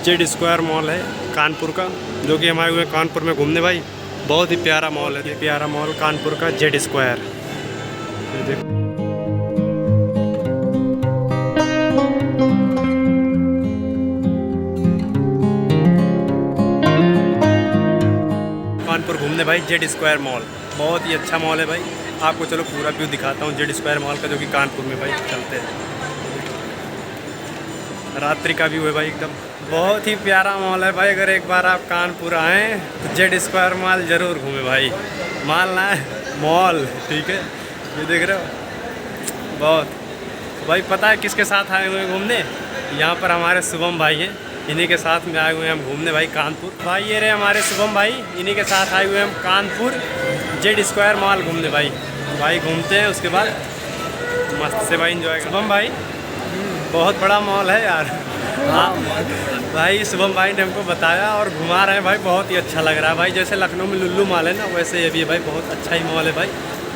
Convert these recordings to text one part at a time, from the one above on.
Z square mall है कानपुर का, जो कि हम आए हुए हैं कानपुर में घूमने भाई। बहुत ही प्यारा मॉल है, प्यारा मॉल कानपुर का जेड स्क्वायर। ये देखो कानपुर घूमने भाई जेड स्क्वायर मॉल, बहुत ही अच्छा मॉल है भाई। आपको चलो पूरा व्यू दिखाता हूँ जेड स्क्वायर मॉल का, जो कि कानपुर में भाई चलते हैं। रात्रि का व्यू है भाई एकदम, बहुत ही प्यारा मॉल है भाई। अगर एक बार आप कानपुर आएँ तो जेड स्क्वायर मॉल ज़रूर घूमे भाई। मॉल ना है, मॉल, ठीक है। ये देख रहे हो बहुत भाई। पता है किसके साथ आए हुए हैं घूमने? यहाँ पर हमारे शुभम भाई हैं, इन्हीं के साथ में आए हुए हैं हम घूमने भाई कानपुर। भाई ये रहे हमारे शुभम भाई, इन्हीं के साथ आए हुए हैं हम कानपुर जेड स्क्वायर मॉल घूमने भाई। भाई घूमते हैं, उसके बाद मस्त से भाई एंजॉय। शुभम भाई बहुत बड़ा मॉल है यार। हाँ भाई, शुभम भाई ने हमको बताया और घुमा रहे हैं भाई, बहुत ही अच्छा लग रहा है भाई। जैसे लखनऊ में लुल्लू मॉल है ना, वैसे ये भी है भाई, बहुत अच्छा ही मॉल है भाई।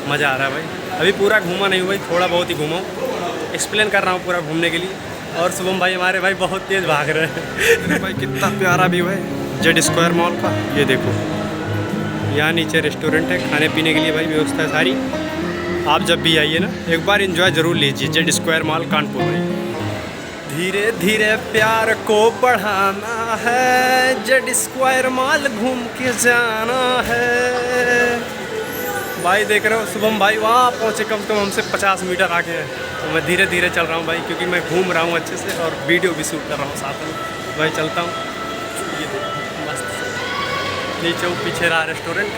मज़ा आ रहा है भाई। अभी पूरा घूमा नहीं हुआ भाई, थोड़ा बहुत ही घूमा हूँ, एक्सप्लेन कर रहा हूँ पूरा घूमने के लिए। और शुभम भाई हमारे भाई बहुत तेज़ भाग रहे हैं भाई। कितना प्यारा व्यू है जेड स्क्वायर मॉल का, ये देखो। यहाँ नीचे रेस्टोरेंट है, खाने पीने के लिए भाई व्यवस्था है सारी। आप जब भी आइए ना, एक बार एंजॉय ज़रूर लीजिए जेड स्क्वायर मॉल कानपुर में। धीरे धीरे प्यार को बढ़ाना है, जेड स्क्वायर मॉल घूम के जाना है। भाई देख रहे हो शुभम भाई वहाँ पहुँचे, कम से कम हमसे 50 मीटर आगे है। तो मैं धीरे धीरे चल रहा हूँ भाई, क्योंकि मैं घूम रहा हूँ अच्छे से और वीडियो भी शूट कर रहा हूँ साथ में भाई। चलता हूँ, ये मस्त से नीचे वो पीछे रहा रेस्टोरेंट,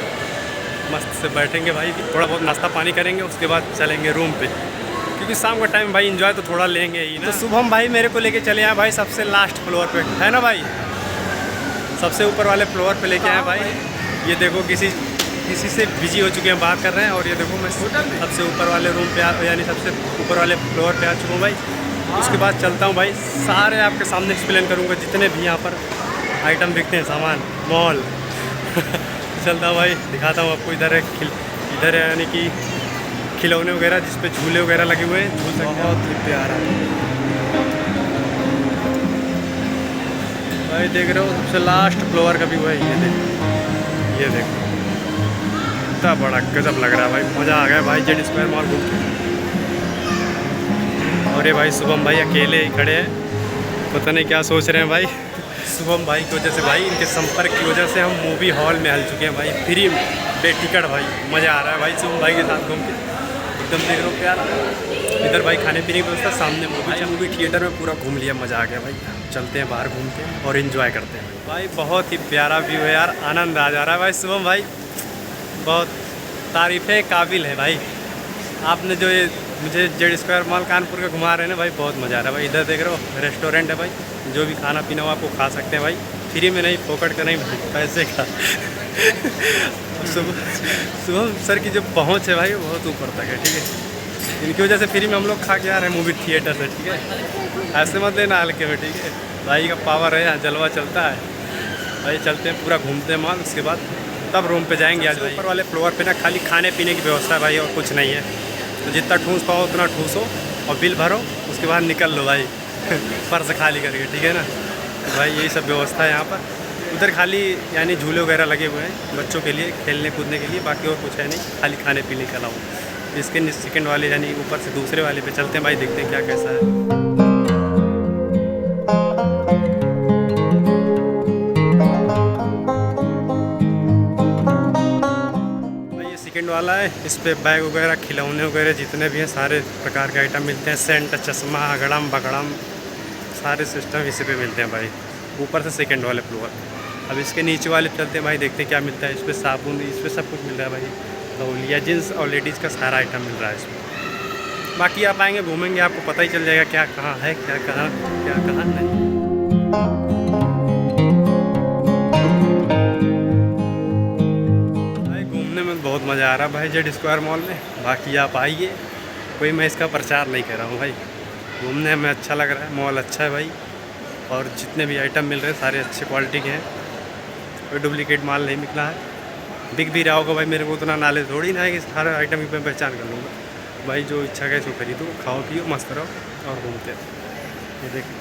मस्त से बैठेंगे भाई, थोड़ा बहुत नाश्ता पानी करेंगे, उसके बाद चलेंगे रूम पे, क्योंकि शाम का टाइम भाई एंजॉय तो थोड़ा लेंगे ही ना। तो शुभम भाई मेरे को लेके चले आए भाई सबसे लास्ट फ्लोर पे, है ना भाई, सबसे ऊपर वाले फ्लोर पे लेके आए भाई। ये देखो किसी से बिजी हो चुके हैं, बात कर रहे हैं। और ये देखो मैं सबसे ऊपर वाले रूम पे यानी सबसे ऊपर वाले फ्लोर पे आ चुका हूँ भाई। उसके बाद चलता हूँ भाई, सारे आपके सामने एक्सप्लेन करूँगा जितने भी यहाँ पर आइटम बिकते हैं, सामान, मॉल चलता हूँ भाई, दिखाता हूँ आपको। इधर है यानी कि खिलौने वगैरह, जिस पे झूले वगैरह लगे हुए हैं, झूल सकते हैं। बहुत ही प्यारा भाई, देख रहे हो सबसे लास्ट फ्लोर का भी हुआ है। ये देखो इतना बड़ा गजब लग रहा है भाई, मज़ा आ गया भाई जेड स्क्वायर मॉल घूम के। और ये भाई शुभम भाई अकेले ही खड़े हैं, पता नहीं क्या सोच रहे हैं भाई। शुभम भाई की वजह से भाई, इनके संपर्क की वजह से हम मूवी हॉल में हल चुके हैं भाई, फ्री बेटिकट भाई। मज़ा आ रहा है भाई शुभम भाई के साथ घूम के, एकदम देख रहे हो प्यार। इधर भाई खाने पीने की व्यवस्था, सामने मूवी थिएटर में पूरा घूम लिया, मज़ा आ गया भाई। चलते हैं बाहर, घूमते हैं और इन्जॉय करते हैं भाई। बहुत ही प्यारा व्यू है यार, आनंद आ जा रहा है भाई। शुभम भाई बहुत तारीफ़े काबिल है भाई, आपने जो ये मुझे जेड स्क्वायर मॉल कानपुर का घुमा रहे हैं ना भाई, बहुत मज़ा आ रहा है भाई। इधर देख रहे हो रेस्टोरेंट है भाई, जो भी खाना पीना हो आपको खा सकते हैं भाई, फ्री में नहीं, फोकट का नहीं भाई, पैसे का शुभम सर की जो पहुंच है भाई बहुत ऊपर तक है, ठीक है। इनकी वजह से फ्री में हम लोग खा के आ रहे हैं मूवी थिएटर से, ठीक है। ऐसे मत लेना हल्के में, ठीक है। भाई का पावर है यहाँ, जलवा चलता है भाई। चलते हैं पूरा घूमते हैं मॉल, उसके बाद तब रूम पे जाएंगे आज भाई। ऊपर वाले फ्लोर पे ना खाली खाने पीने की व्यवस्था है भाई, और कुछ नहीं है। तो जितना ठूस पाओ उतना ठूसो और बिल भरो, उसके बाद निकल लो भाई पर्स खाली करके, ठीक है ना भाई। यही सब व्यवस्था है यहाँ पर। उधर खाली यानी झूले वगैरह लगे हुए हैं बच्चों के लिए, खेलने कूदने के लिए, बाकी और कुछ है नहीं, खाली खाने पीने के अलावा। इसके सेकंड वाले यानी ऊपर से दूसरे वाले पे चलते हैं भाई, देखते हैं क्या कैसा है। सेकंड वाला है, इस पे बैग वगैरह, खिलौने वगैरह जितने भी हैं सारे प्रकार के आइटम मिलते हैं। सेंट, चश्मा, अगड़म बगड़म, सारे सिस्टम इसी पे मिलते हैं भाई, ऊपर से सेकंड वाले फ्लोर। अब इसके नीचे वाले चलते हैं भाई, देखते हैं क्या मिलता है। इस पर साबुन, इस पर सब कुछ मिल रहा है भाई, तौलिया, जींस और लेडीज़ का सारा आइटम मिल रहा है इसमें। बाकी आप आएँगे घूमेंगे, आपको पता ही चल जाएगा क्या कहाँ है, क्या कहाँ नहीं। बहुत मज़ा आ रहा है भाई जेड स्क्वायर मॉल में। बाकी आप आइए, कोई मैं इसका प्रचार नहीं कर रहा हूँ भाई, घूमने में अच्छा लग रहा है, मॉल अच्छा है भाई। और जितने भी आइटम मिल रहे हैं सारे अच्छे क्वालिटी के हैं, कोई डुप्लीकेट माल नहीं निकला है। बिक भी रहा होगा भाई, मेरे को उतना नॉलेज थोड़ी ना है कि सारे आइटम की मैं पहचान कर लूँगा भाई। जो इच्छा है इसको खरीदो, खाओ पियो, मस्त रहो और घूमते हैं। ये देखिए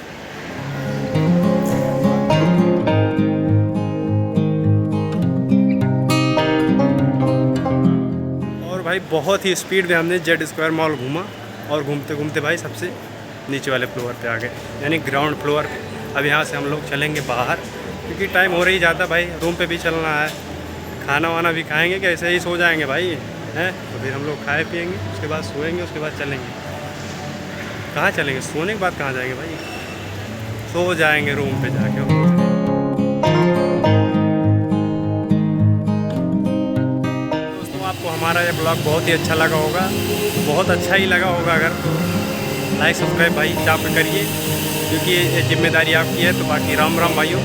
भाई बहुत ही स्पीड में हमने जेड स्क्वायर मॉल घूमा और घूमते घूमते भाई सबसे नीचे वाले फ्लोर पे आ गए, यानी ग्राउंड फ्लोर पे। अब यहाँ से हम लोग चलेंगे बाहर क्योंकि टाइम हो रही जाता भाई, रूम पे भी चलना है, खाना वाना भी खाएंगे कि ऐसे ही सो जाएंगे भाई हैं। तो फिर हम लोग खाए पिएंगे, उसके बाद सोएंगे, उसके बाद चलेंगे। कहाँ चलेंगे? सोने के बाद कहाँ जाएंगे भाई? सो जाएंगे रूम पे जाके। दोस्तों आपको हमारा ये ब्लॉग बहुत ही अच्छा लगा होगा, बहुत अच्छा ही लगा होगा। अगर तो लाइक सब्सक्राइब भाई आप करिए क्योंकि ये जिम्मेदारी आपकी है। तो बाकी राम राम भाइयों।